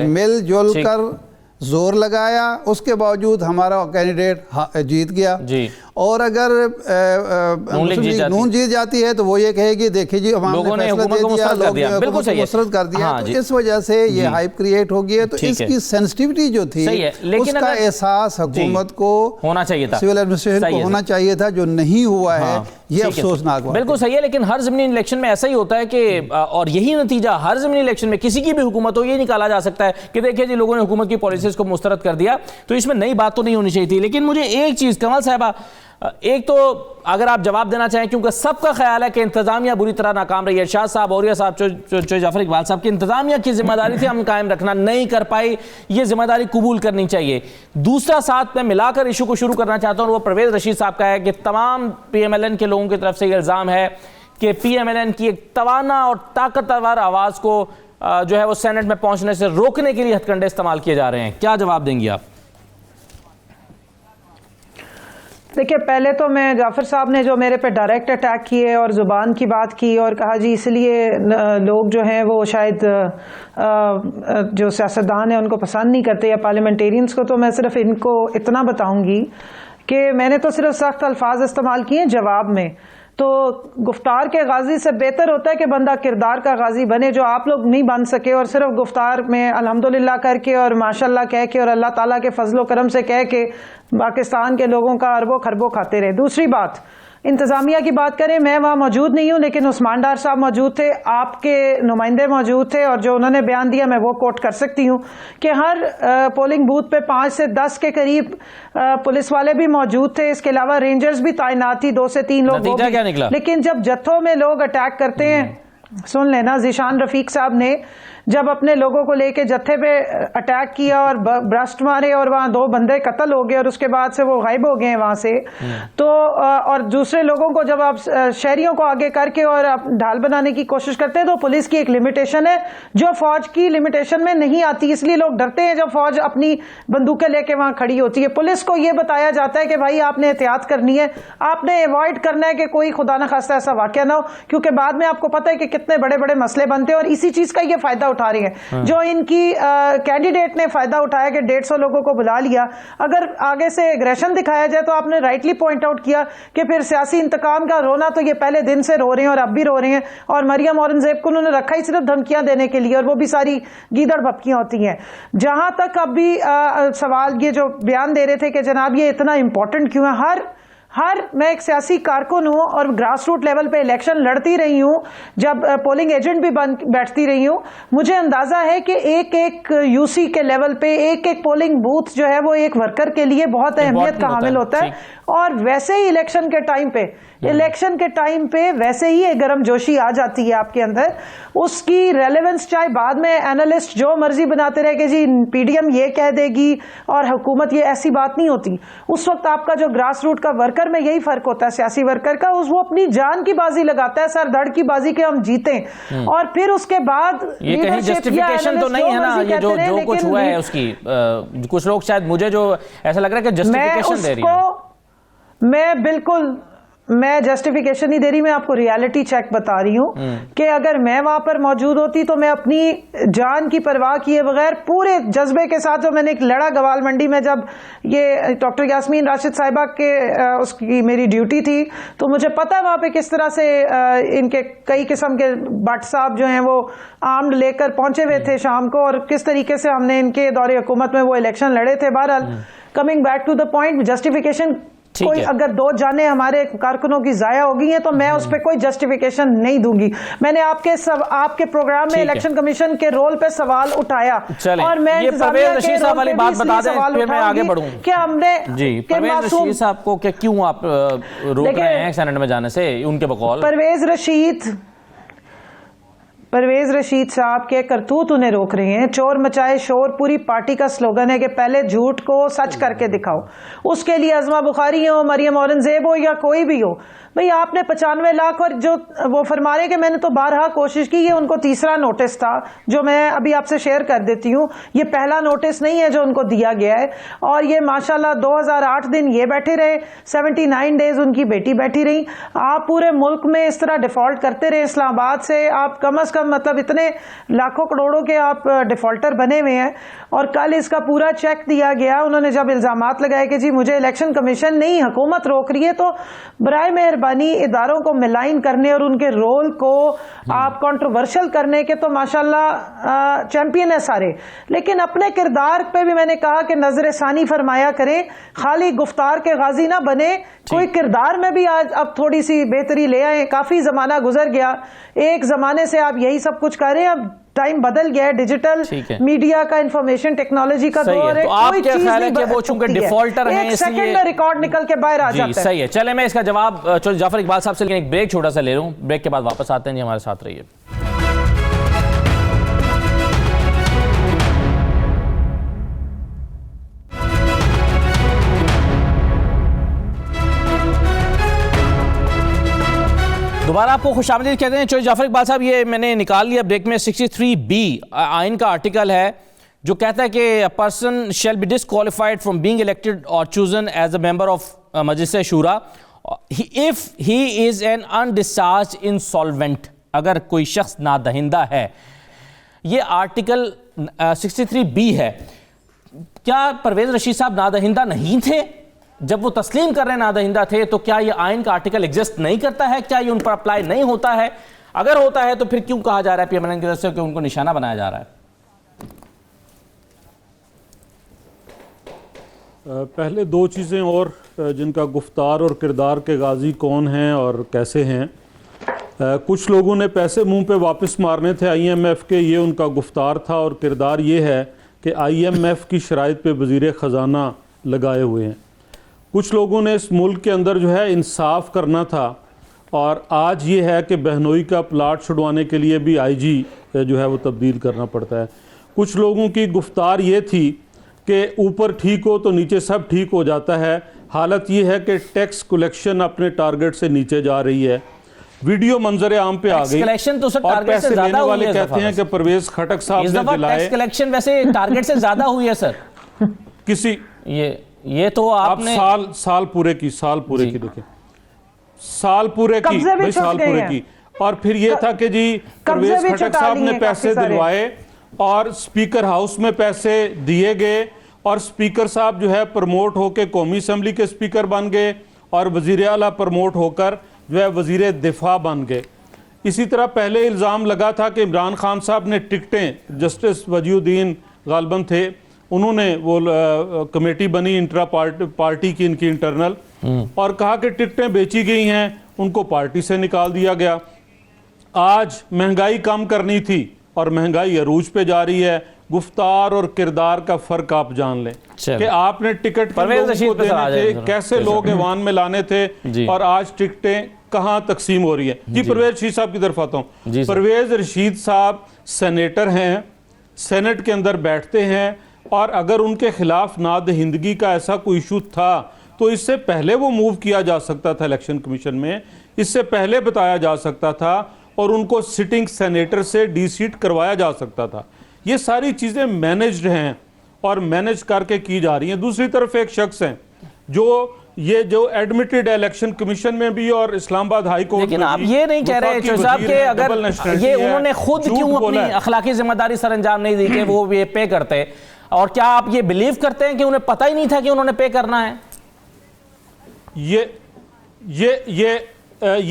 मिलजुल कर जोर लगाया, उसके बावजूद हमारा कैंडिडेट जीत गया जी। और अगर नून जीत जाती है तो वो ये कहेगी देखिए जी लोगों ने हुकूमत को मुस्तरद कर दिया, बिल्कुल सही है, मुस्तरद कर दिया। हाँ, तो इस वजह से ये हाइप क्रिएट हो गई है। तो इसकी सेंसिटिविटी जो थी उसका एहसास हुकूमत को होना चाहिए था, सिविल एडमिनिस्ट्रेशन को होना चाहिए था, जो नहीं हुआ है। ये अफसोसनाक बात। बिल्कुल सही है, लेकिन हर ज़मीनी इलेक्शन में ऐसा ही होता है कि और यही नतीजा हर ज़मीनी इलेक्शन में किसी की भी हुकूमत हो ये निकाला जा सकता है कि देखिए जी लोगों ने हुकूमत की पॉलिसीज को मुस्तरद कर दिया। तो इसमें नई बात तो नहीं होनी चाहिए थी। लेकिन मुझे एक चीज़ कमल साहिबा, एक तो अगर आप जवाब देना चाहें, क्योंकि सबका ख्याल है कि इंतजामिया बुरी तरह नाकाम रही है। शाह साहब, औरिया साहब, जाफर इकबाल साहब की इंतजामिया की जिम्मेदारी थी हम कायम रखना, नहीं कर पाई, ये जिम्मेदारी कबूल करनी चाहिए। दूसरा साथ में मिलाकर इशू को शुरू करना चाहता हूँ, वो परवेज रशीद साहब का है कि तमाम PMLN के लोगों की तरफ से ये इल्ज़ाम है कि PMLN की एक तवाना और ताकतवर आवाज़ को जो है वो सेनेट में पहुंचने से रोकने के लिए हथकंडे इस्तेमाल किए जा रहे हैं। क्या जवाब देंगी आप? देखिए, पहले तो मैं जाफर साहब ने जो मेरे पे डायरेक्ट अटैक किए और ज़ुबान की बात की और कहा जी इसलिए लोग जो हैं वो शायद जो सियासतदान हैं उनको पसंद नहीं करते या पार्लियामेंटेरियंस को, तो मैं सिर्फ इनको इतना बताऊंगी कि मैंने तो सिर्फ सख्त अल्फाज इस्तेमाल किए जवाब में। तो गुफ्तार के गाजी से बेहतर होता है कि बंदा किरदार का गाजी बने, जो आप लोग नहीं बन सके, और सिर्फ गुफ्तार में अल्हम्दुलिल्लाह करके और माशाल्लाह कह के और अल्लाह ताला के फजलो करम से कह के पाकिस्तान के लोगों का अरबों खरबों खाते रहे। दूसरी बात, इंतज़ामिया की बात करें, मैं वहाँ मौजूद नहीं हूँ, लेकिन उस्मान डार साहब मौजूद थे, आपके नुमाइंदे मौजूद थे, और जो उन्होंने बयान दिया मैं वो कोट कर सकती हूँ कि हर पोलिंग बूथ पे 5 से 10 के करीब पुलिस वाले भी मौजूद थे। इसके अलावा रेंजर्स भी तैनात थी, 2 से 3 लोग। नतीजा क्या निकला? लेकिन जब जत्थों में लोग अटैक करते हैं, सुन लेना, ज़ीशान रफीक साहब ने जब अपने लोगों को लेके जत्थे पे अटैक किया और ब्रस्ट मारे और वहाँ 2 बंदे कत्ल हो गए और उसके बाद से वो गायब हो गए वहाँ से, तो और दूसरे लोगों को जब आप शहरियों को आगे करके और आप ढाल बनाने की कोशिश करते हैं, तो पुलिस की एक लिमिटेशन है जो फौज की लिमिटेशन में नहीं आती। इसलिए लोग डरते हैं जब फौज अपनी बंदूकें लेके वहाँ खड़ी होती है। पुलिस को ये बताया जाता है कि भाई आपने एहतियात करनी है, आपने अवॉइड करना है कि कोई खुदा न खास्ता ऐसा वाकया ना हो, क्योंकि बाद में आपको पता है कि कितने बड़े बड़े मसले बनते हैं। और इसी चीज का ये फायदा उठा रही है जो इनकी कैंडिडेट ने फायदा उठाया कि 150 लोगों को बुला लिया। अगर आगे से एग्रेशन दिखाया जाए तो आपने राइटली पॉइंट आउट किया कि फिर सियासी इंतकाम का रोना तो ये पहले दिन से रो रहे हैं और अब भी रो रहे हैं, और मरियम औरंगजेब को उन्होंने रखा ही सिर्फ धमकियां देने के लिए, और वो भी सारी गीदड़ भपकियां होती हैं। जहां तक अभी सवाल ये जो बयान दे रहे थे कि जनाब ये इतना इंपॉर्टेंट क्यों है, मैं एक सियासी कारकुन हूं और ग्रास रूट लेवल पे इलेक्शन लड़ती रही हूं, जब पोलिंग एजेंट भी बैठती रही हूं। मुझे अंदाजा है कि एक एक यूसी के लेवल पे एक एक पोलिंग बूथ जो है वो एक वर्कर के लिए बहुत अहमियत का हामिल होता है। और वैसे ही इलेक्शन के टाइम पे वैसे ही एक गर्म जोशी आ जाती है आपके अंदर, उसकी रेलेवेंस चाहे बाद में एनालिस्ट जो मर्जी बनाते रहे कि जी पीडीएम ये कह देगी और हुकूमत ये, ऐसी बात नहीं होती। उस वक्त आपका जो ग्रास रूट का वर्कर में यही फर्क होता है सियासी वर्कर का, वो अपनी जान की बाजी लगाता है, सर धड़ की बाजी के हम जीतें। और फिर उसके बाद ये कहीं जस्टिफिकेशन तो नहीं है ना, ये जो कुछ हुआ है उसकी कुछ लोग शायद, मुझे जो ऐसा लग रहा है कि जस्टिफिकेशन दे रही है। मैं जस्टिफिकेशन नहीं दे रही, मैं आपको रियलिटी चेक बता रही हूं कि अगर मैं वहां पर मौजूद होती तो मैं अपनी जान की परवाह किए बगैर पूरे जज्बे के साथ, जो मैंने एक लड़ा गवाल मंडी में जब ये डॉक्टर यास्मीन राशिद साहिबा के उसकी मेरी ड्यूटी थी, तो मुझे पता है वहां पे किस तरह से इनके कई किस्म के भट्ट साहब जो हैं वो आर्म्ड लेकर पहुंचे हुए थे शाम को, और किस तरीके से हमने इनके दौरे हुकूमत में वो इलेक्शन लड़े थे। बहरहाल coming back to the point, justification कोई अगर 2 जाने हमारे कारकुनों की जाया हो गई हैं तो मैं उस पर कोई जस्टिफिकेशन नहीं दूंगी। मैंने आपके प्रोग्राम में इलेक्शन कमीशन के रोल पे सवाल उठाया, और मैं ये परवेज रशीद साहब वाली बात बता दें फिर मैं आगे बढ़ूं कि हमने जी परवेज रशीद साहब को क्यों आप रोक रहे हैं सेनेट में जाने से? उनके बकौल परवेज रशीद साहब के करतूत उन्हें रोक रहे हैं। चोर मचाए शोर पूरी पार्टी का स्लोगन है कि पहले झूठ को सच करके दिखाओ। उसके लिए अज़मा बुखारी हो, मरियम औरंगजेब हो या कोई भी हो, भाई आपने 95 लाख, और जो वो फरमा रहे कि मैंने तो बारहा कोशिश की, ये उनको तीसरा नोटिस था जो मैं अभी आपसे शेयर कर देती हूँ। ये पहला नोटिस नहीं है जो उनको दिया गया है, और ये माशाल्लाह 2008 दिन ये बैठे रहे, 79 डेज उनकी बेटी बैठी रही। आप पूरे मुल्क में इस तरह डिफॉल्ट करते रहे इस्लामाबाद से, आप कम अज कम मतलब इतने लाखों करोड़ों के आप डिफॉल्टर बने हुए हैं, और कल इसका पूरा चेक दिया गया। उन्होंने जब इल्जामात लगाए कि जी मुझे इलेक्शन कमीशन नहीं हुकूमत रोक रही है, तो बराए मेहरबानी इदारों को मिलाइन करने और उनके रोल को आप कंट्रोवर्शियल करने के तो माशाल्लाह चैंपियन है सारे, लेकिन अपने किरदार पे भी मैंने कहा कि नजर सानी फरमाया करें, खाली गुफ्तार के गाजी ना बने, कोई किरदार में भी आज अब थोड़ी सी बेहतरी ले आए। काफी जमाना गुजर गया, एक जमाने से आप यही सब कुछ कर रहे हैं, अब टाइम बदल गया है, डिजिटल मीडिया का, इंफॉर्मेशन टेक्नोलॉजी का दौर है। तो आप क्या ख्याल है कि वो चूंकि डिफॉल्टर हैं एक सेकंड में रिकॉर्ड निकल के बाहर आ जाता है? सही है, चले मैं इसका जवाब जाफर इकबाल साहब से लेकिन एक ब्रेक छोटा सा ले रहा हूं, ब्रेक के बाद वापस आते हैं जी, हमारे साथ रहिए। दोबारा आपको खुशामदीद कहते हैं चौधरी जाफर इकबाल साहब। ये मैंने निकाल लिया ब्रेक में 63B आइन का आर्टिकल है जो कहता है कि a person shall be disqualified from being elected or chosen as a member of Majlis Shura if he is an undischarged insolvent, अगर कोई शख्स नादहिंदा है। ये आर्टिकल 63B है। क्या परवेज रशीद साहब नादहिंदा नहीं थे? जब वो तस्लीम कर रहे हैं नादहिंदा थे, तो क्या ये आइन का आर्टिकल एग्जिस्ट नहीं करता है? क्या ये उन पर अप्लाई नहीं होता है? अगर होता है तो फिर क्यों कहा जा रहा है पीएमएल की तरफ से कि उनको निशाना बनाया जा रहा है? पहले दो चीज़ें और जिनका गुफ्तार और किरदार के गाजी कौन हैं और कैसे हैं। कुछ लोगों ने पैसे मुंह पे वापस मारने थे IMF के, ये उनका गुफ्तार था, और किरदार ये है कि IMF की शराइत पे वज़ीर ख़जाना लगाए हुए हैं। कुछ लोगों ने इस मुल्क के अंदर जो है इंसाफ करना था, और आज ये है कि बहनोई का प्लाट छुड़वाने के लिए भी IG जो है वो तब्दील करना पड़ता है। कुछ लोगों की गुफ्तार ये थी कि ऊपर ठीक हो तो नीचे सब ठीक हो जाता है। हालत ये है कि टैक्स कलेक्शन अपने टारगेट से नीचे जा रही है। वीडियो मंजर आम पे आ गई, कलेक्शन तो और पैसे लेने वाले कहते हैं कि परवेज खटक साहब ने दिलाए। टैक्स कलेक्शन वैसे टारगेट से ज्यादा हुई है सर। किसी ये तो आपने साल पूरे की देखिए, साल पूरे की, और फिर ये था कि जी परवेज खटक साहब ने पैसे दिलवाए और स्पीकर हाउस में पैसे दिए गए, और स्पीकर साहब जो है प्रमोट होकर कौमी असम्बली के स्पीकर बन गए, और वजीर आला प्रमोट होकर जो है वजीर दिफा बन गए। इसी तरह पहले इल्ज़ाम लगा था कि इमरान खान साहब ने टिकटें, जस्टिस वजीउद्दीन गालिबन थे, उन्होंने वो कमेटी बनी इंट्रा पार्टी की, इनकी इंटरनल, और कहा कि टिकटें बेची गई हैं, उनको पार्टी से निकाल दिया गया। आज महंगाई कम करनी थी और महंगाई अरूज पे जा रही है। गुफ्तार और किरदार का फर्क आप जान लें कि आपने टिकट को देने थे, कैसे लोग ऐवान में लाने थे, और आज टिकटें कहाँ तकसीम हो रही है। जी परवेज रशीद साहब की तरफ आता हूँ। परवेज रशीद साहब सेनेटर हैं, सेनेट के अंदर बैठते हैं, और अगर उनके खिलाफ नादहिंदगी का ऐसा कोई इशू था तो इससे पहले वो मूव किया जा सकता था इलेक्शन कमीशन में, इससे पहले बताया जा सकता था, और उनको सिटिंग सेनेटर से डीसीट करवाया जा सकता था। ये सारी चीज़ें मैनेज्ड हैं और मैनेज करके की जा रही हैं। दूसरी तरफ एक शख्स हैं जो एडमिटेड इलेक्शन कमीशन में भी और इस्लामाबाद हाई कोर्ट में। लेकिन आप ये नहीं कह रहे चौधरी साहब कि अगर ये उन्होंने खुद क्यों अपनी अखलाकी जिम्मेदारी सर अंजाम नहीं दी कि वो ये पे करते, और क्या आप ये बिलीव करते हैं कि उन्हें पता ही नहीं था कि उन्होंने पे करना है? ये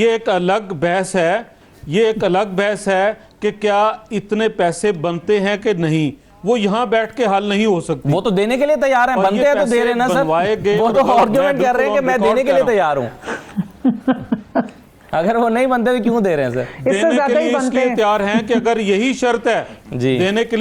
एक अलग बहस है। ये एक अलग बहस है कि क्या इतने पैसे बनते हैं कि नहीं, वो यहाँ बैठ के हल नहीं हो सकती। वो तो देने के लिए तैयार हैं, बनते हैं तो दे रहे ना सर। वो तो आर्गुमेंट कर रहे हैं कि मैं देने के लिए तैयार हूँ। अगर वो नहीं बनते तो क्यों दे रहे हैं सर? देने के लिए इसलिए तैयार हैं कि अगर यही शर्त है देने के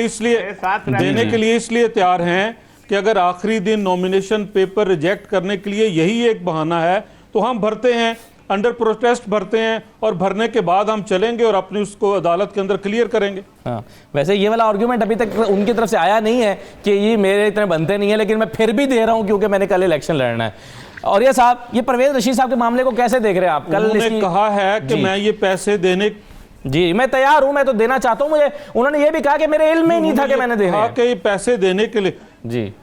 लिए, इसलिए तैयार हैं कि अगर आखिरी दिन नॉमिनेशन पेपर रिजेक्ट करने के लिए यही एक बहाना है तो हम भरते हैं, अंडर प्रोटेस्ट भरते हैं, और भरने के बाद हम चलेंगे और अपनी उसको अदालत के अंदर क्लियर करेंगे। हाँ, वैसे ये वाला आर्गुमेंट अभी तक उनकी तरफ से आया नहीं है कि ये मेरे इतने बनते नहीं है, लेकिन मैं फिर भी दे रहा हूं क्योंकि मैंने कल इलेक्शन लड़ना है। और ये साहब, ये परवेज रशीद साहब के मामले को कैसे देख रहे हैं आप? कल उन्होंने कहा है कि मैं ये पैसे देने, जी मैं तैयार हूं, मैं तो देना चाहता हूं। मुझे उन्होंने ये भी कहा कि मेरे इल्म में नहीं था कि मैंने देने हैं। पैसे देने के लिए, जी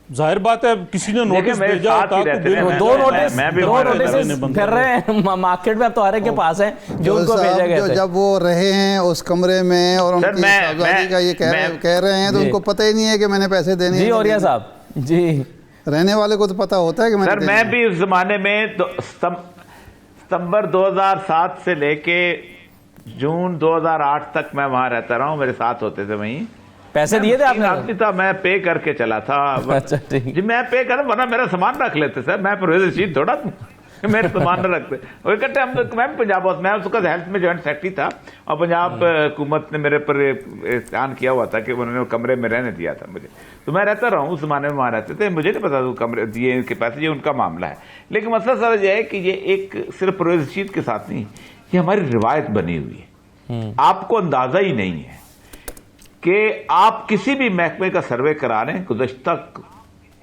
जाहिर बात है किसी ने नोटिस मेरे भेजा साथ होता ही तो रहते हैं, बिल- दो नोटिस मैं भी दो वहाँ रहता नोटिस हूँ। फिर रहे हैं मार्केट में, अब तो हर एक के पास है जो उनको साहब, भेजे गए थे। जब वो रहे हैं उस कमरे में और सर, उनकी मैं- साहबजादी का ये मैं- कह रहे हैं तो जी। उनको पता ही नहीं है कि मैंने पैसे देने जी हैं। औरिया साहब जी, रहने वाले को तो पता होता है कि मैंने सर देने मैं हैं। भी उस जमाने में सितंबर 2007 से लेके जून 2008 तक मैं वहां रहता रहा हूं, मेरे साथ होते थे वहीं। पैसे दिए थे तीन आपने? आदमी था, मैं पे करके चला था। अच्छा, ठीक। जी मैं पे कर, वरना मेरा सामान रख लेते सर, मैं परवेज रशीद थोड़ा मेरे सामान न रखते। वो इकट्ठे हम, मैं भी पंजाब हाउस, मैं उसका हेल्थ में जॉइंट सेक्रेटरी था और पंजाब हुकूमत ने मेरे पर एहसान किया हुआ था कि उन्होंने कमरे में रहने दिया था मुझे, तो मैं रहता रहा हूँ। उस जमाने में वहाँ रहते थे, मुझे नहीं पता वो कमरे दिए इनके पैसे, ये उनका मामला है। लेकिन मसला सर यह है कि ये एक सिर्फ परवेज रशीद के साथ नहीं, ये हमारी रिवायत बनी हुई है। आपको अंदाजा ही नहीं है कि आप किसी भी महकमे का सर्वे करा लें गुज़श्ता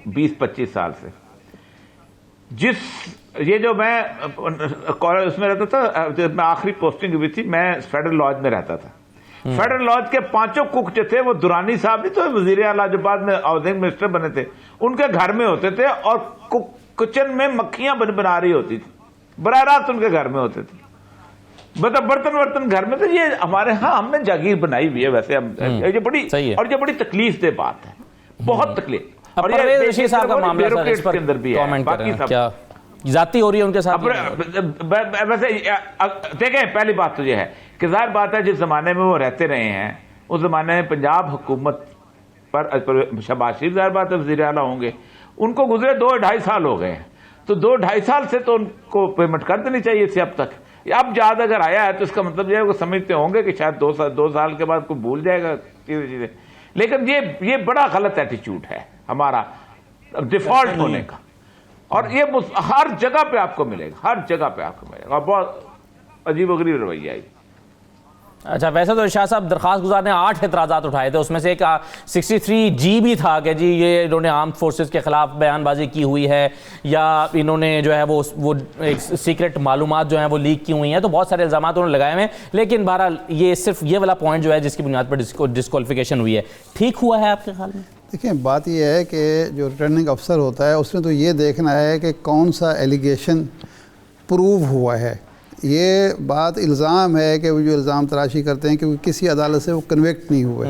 20-25 साल से, जिस ये जो मैं उसमें रहता था, जब मैं आखिरी पोस्टिंग हुई थी, मैं फेडरल लॉज में रहता था। फेडरल लॉज के 5 कुक जो थे वो दुरानी साहब नहीं तो वजीर आला जो बाद में हाउसिंग मिनिस्टर बने थे, उनके घर में होते थे और किचन में मक्खियां बना रही होती थी, बराह रास्त उनके घर में होते थे। मतलब बर्तन घर में। तो ये हमारे यहाँ हमने जागीर बनाई हुई है वैसे हम, ये बड़ी सही है। और ये बड़ी तकलीफ दे बात है, बहुत तकलीफ। और परवेज रशीद साहब का मामला सर, इस पर के अंदर भी है, कमेंट बाकी करें, सब क्या जाती हो रही है उनके साथ? वैसे देखें, पहली बात तो ये है कि जाहिर बात है जिस जमाने में वो रहते रहे हैं उस जमाने में पंजाब हुकूमत पर शहबाज शरीफ जाहिर बात है वज़ीर आला होंगे, उनको गुजरे 2-2.5 साल हो गए हैं, तो 2-2.5 साल से तो उनको पेमेंट कर देनी चाहिए थी अब तक। अब ज्यादा अगर आया है तो इसका मतलब ये है वो समझते होंगे कि शायद 2 साल के बाद कोई भूल जाएगा चीजें। लेकिन ये बड़ा गलत एटीट्यूड है हमारा डिफॉल्ट होने का, और ये हर जगह पे आपको मिलेगा, हर जगह पे आपको मिलेगा। बहुत अजीबोगरीब रवैया है। अच्छा, वैसे तो शाह साहब दरखास्त गुजार ने 8 एतराज़ात उठाए थे, उसमें से एक 63G भी था कि जी ये इन्होंने आर्म फोर्सेस के खिलाफ बयानबाजी की हुई है, या इन्होंने जो है वो एक सीक्रेट मालूमात जो है वो लीक की हुई हैं। तो बहुत सारे इल्ज़ाम उन्होंने लगाए हुए हैं, लेकिन बहरहाल ये सिर्फ ये वाला पॉइंट जो है जिसकी बुनियाद पर डिस्क्वालिफिकेशन हुई है, ठीक हुआ है आपके ख्याल में? देखिए, बात यह है कि जो रिटर्निंग अफसर होता है उसने तो ये देखना है कि कौन सा एलिगेशन प्रूव हुआ है। ये बात इल्ज़ाम है कि वो जो इल्ज़ाम तराशी करते हैं क्योंकि किसी अदालत से वो कन्विक्ट नहीं हुए,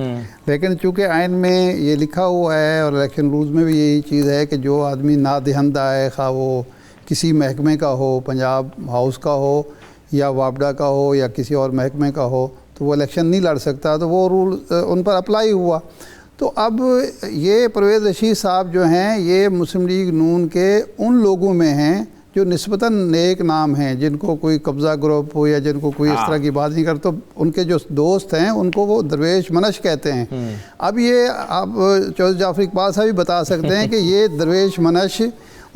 लेकिन चूँकि आइन में ये लिखा हुआ है और इलेक्शन रूल्स में भी यही चीज़ है कि जो आदमी नादहिंदा है, खा वो किसी महकमे का हो, पंजाब हाउस का हो या वापडा का हो या किसी और महकमे का हो, तो वो इलेक्शन नहीं लड़ सकता। तो वो रूल उन पर अप्लाई हुआ। तो अब ये परवेज़ रशीद साहब जो हैं ये मुस्लिम लीग नून के उन लोगों में हैं जो निस्बतन नेक नाम हैं, जिनको कोई कब्ज़ा ग्रुप हो या जिनको कोई इस तरह की बात नहीं करता, तो उनके जो दोस्त हैं उनको वो दरवेश मनश कहते हैं। अब ये आप चौधरी जाफर इकबाल साहब भी बता सकते हैं कि ये दरवेश मनश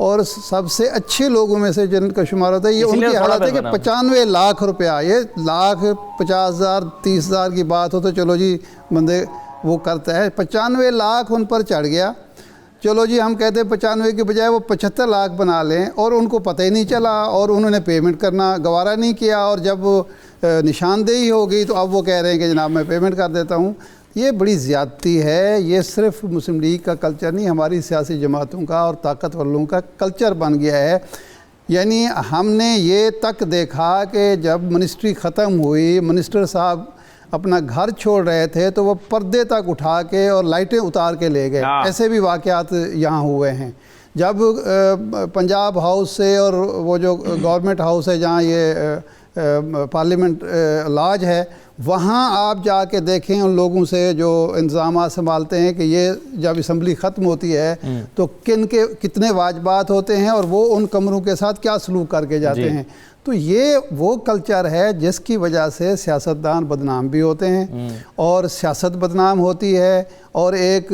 और सबसे अच्छे लोगों में से जिनका शुमार होता है, ये उनकी हालत है कि 95 लाख रुपया, ये 1,50,000 30,000 की बात हो तो चलो जी बंदे वो करता है, 95 लाख उन पर चढ़ गया। चलो जी हम कहते हैं 95 के बजाय वो 75 लाख बना लें, और उनको पता ही नहीं चला और उन्होंने पेमेंट करना गवारा नहीं किया, और जब निशानदेही हो गई तो अब वो कह रहे हैं कि जनाब मैं पेमेंट कर देता हूँ। ये बड़ी ज़्यादती है। ये सिर्फ मुस्लिम लीग का कल्चर नहीं, हमारी सियासी जमातों का और ताकतवर लोगों का कल्चर बन गया है। यानी हमने ये तक देखा कि जब मिनिस्ट्री ख़त्म हुई, मिनिस्टर साहब अपना घर छोड़ रहे थे तो वो पर्दे तक उठा के और लाइटें उतार के ले गए। ऐसे भी वाक़यात यहाँ हुए हैं। जब पंजाब हाउस से और वो जो गवर्नमेंट हाउस है जहाँ ये पार्लियामेंट लॉज है, वहाँ आप जाके देखें उन लोगों से जो इंतज़ाम संभालते हैं कि ये जब असम्बली ख़त्म होती है तो कितने वाजबात होते हैं और वो उन कमरों के साथ क्या सलूक करके जाते हैं। तो ये वो कल्चर है जिसकी वजह से सियासतदान बदनाम भी होते हैं और सियासत बदनाम होती है, और एक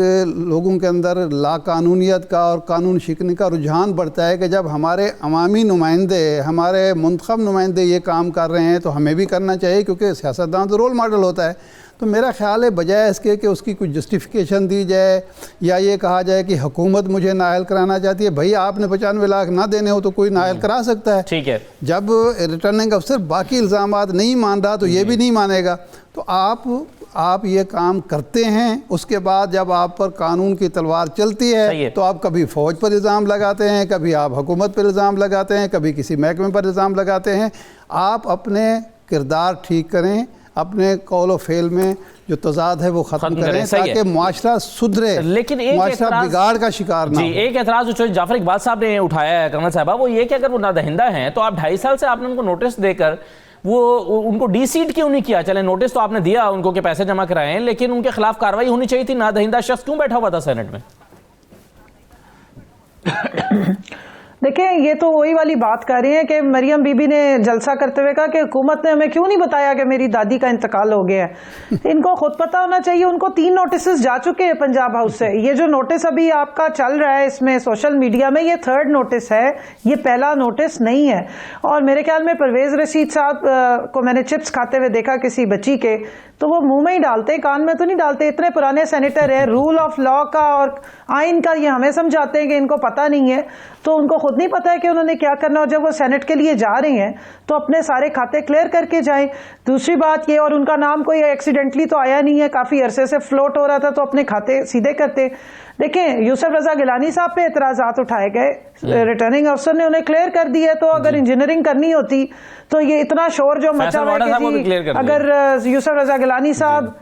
लोगों के अंदर लाकानूनियत का और कानून शिकने का रुझान बढ़ता है कि जब हमारे अवामी नुमाइंदे, हमारे मुंतखब नुमाइंदे ये काम कर रहे हैं तो हमें भी करना चाहिए, क्योंकि सियासतदान तो रोल मॉडल होता है। तो मेरा ख्याल है बजाय इसके कि उसकी कुछ जस्टिफिकेशन दी जाए या ये कहा जाए कि हुकूमत मुझे नायल कराना चाहती है, भाई आपने 95 लाख ना देने हो तो कोई नायल करा सकता है। ठीक है। जब रिटर्निंग अफसर बाकी इल्ज़ामात नहीं मान रहा तो ये भी नहीं मानेगा। तो आप आप ये काम करते हैं, उसके बाद जब आप पर कानून की तलवार चलती है तो आप कभी फ़ौज पर इल्ज़ाम लगाते हैं, कभी आप हुकूमत पर इल्ज़ाम लगाते हैं, कभी किसी महकमे पर इल्ज़ाम लगाते हैं। आप अपने किरदार ठीक करें, अपने कौल व फेल में जो तजाद है वो ख़त्म करें ताकि मुआशरा सुधरे, लेकिन एक मुआशरा बिगाड़ का शिकार ना हो। एक एतराज़ जो जाफर इकबाल साहब ने उठाया है कर्नल साहबा, वो ये कि अगर वो नादहिंदा हैं तो आप 2.5 साल से आपने उनको नोटिस देकर वो उनको डी-सीट क्यों नहीं किया? चले नोटिस तो आपने दिया उनको कि पैसे जमा कराए हैं, लेकिन उनके खिलाफ कार्रवाई होनी चाहिए थी। नादहिंदा शख्स क्यों बैठा हुआ था सेनेट में? देखिए, ये तो वही वाली बात कर रही है कि मरियम बीबी ने जलसा करते हुए कहा कि हुकूमत ने हमें क्यों नहीं बताया कि मेरी दादी का इंतकाल हो गया है। इनको खुद पता होना चाहिए। उनको 3 नोटिस जा चुके हैं पंजाब हाउस से। ये जो नोटिस अभी आपका चल रहा है इसमें सोशल मीडिया में, ये 3rd नोटिस है, ये पहला नोटिस नहीं है। और मेरे ख्याल में परवेज रशीद साहब को मैंने चिप्स खाते हुए देखा किसी बच्ची के, तो वो मुंह में ही डालते, कान में तो नहीं डालते। इतने पुराने सेनेटर है, रूल ऑफ लॉ का और आइन का ये हमें समझाते हैं कि इनको पता नहीं है, तो उनको खुद नहीं पता है कि उन्होंने क्या करना। और जब वो सेनेट के लिए जा रही हैं तो अपने सारे खाते क्लियर करके जाएं। दूसरी बात ये, और उनका नाम कोई एक्सीडेंटली तो आया नहीं है, काफी अरसे से फ्लोट हो रहा था, तो अपने खाते सीधे करते। देखें, यूसुफ रजा गिलानी साहब पे एतराजात उठाए गए, रिटर्निंग अफसर ने उन्हें क्लियर कर दिया। तो अगर इंजीनियरिंग करनी होती तो ये इतना शोर जो मचा हुआ है कि अगर यूसुफ रजा गिलानी साहब,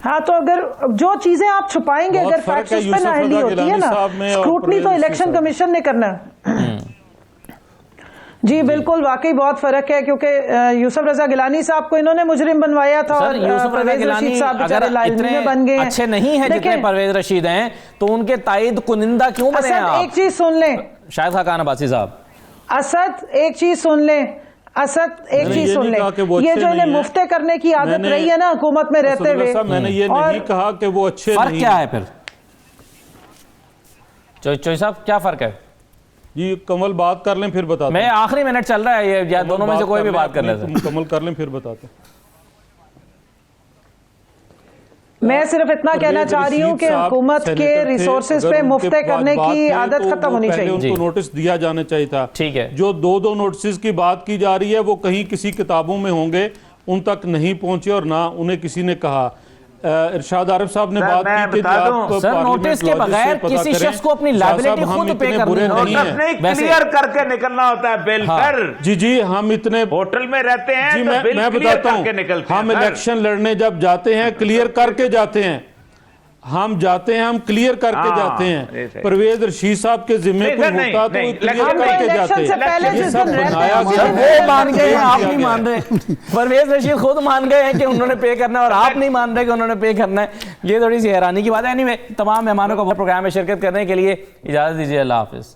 हाँ, तो अगर जो चीजें आप छुपाएंगे, अगर फैक्ट्स उस पे नाअहली होती है ना, स्क्रूटनी तो इलेक्शन कमीशन ने करना। जी बिल्कुल, वाकई बहुत फर्क है, क्योंकि यूसुफ रजा गिलानी साहब को इन्होंने मुजरिम बनवाया था और परवेज रशीद साहब बेचारे लाइलमी में बन गए। अच्छे नहीं है जितने परवेज रशीद हैं, तो उनके तायद कुनिंदा क्यों बने आप? एक चीज सुन लें शाहिद खान अब्बासी साहब, असद एक चीज सुन लें, असद एक चीज सुन लें, ये जो इन्हें मुफ्ते करने की आदत रही है ना हुकूमत में रहते हुए, मैंने ये नहीं कहा कि वो अच्छे नहीं। फर्क क्या है फिर चोई साहब, क्या फर्क है? जी कमल बात कर लें फिर बताते। मैं आखिरी मिनट चल रहा है ये, या दोनों में से कोई भी बात कर लेते हैं। कमल कर लें फिर बताते। मैं सिर्फ इतना कहना चाह रही हूँ कि हुकूमत के रिसोर्सेज पे मुफ्ते करने की आदत खत्म होनी चाहिए। उनको नोटिस दिया जाना चाहिए था। ठीक है, जो 2 नोटिस की बात की जा रही है वो कहीं किसी किताबों में होंगे, उन तक नहीं पहुंचे और ना उन्हें किसी ने कहा। इरशाद आरिफ साहब ने बात की कि सर नोटिस के बगैर किसी शख्स को अपनी लायबिलिटी खुद पे करनी नहीं, क्लियर करके निकलना होता है बिल पर। जी हम इतने होटल में रहते हैं जी, तो मैं बताता हूँ, हम इलेक्शन लड़ने जब जाते हैं क्लियर करके जाते हैं, हम जाते हैं, हम क्लियर करके जाते हैं। परवेज रशीद साहब के जिम्मे कोई होता तो क्लियर करके जाते हैं। ये सब बनाया गया, वो मान गए हैं, आप नहीं मान रहे। परवेज रशीद खुद मान गए हैं कि उन्होंने पे करना है और आप नहीं मान रहे कि उन्होंने पे करना है। ये थोड़ी सी हैरानी की बात है। एनीवे, तमाम मेहमानों को प्रोग्राम में शिरकत करने के लिए इजाजत दीजिए। अल्लाह हाफिज।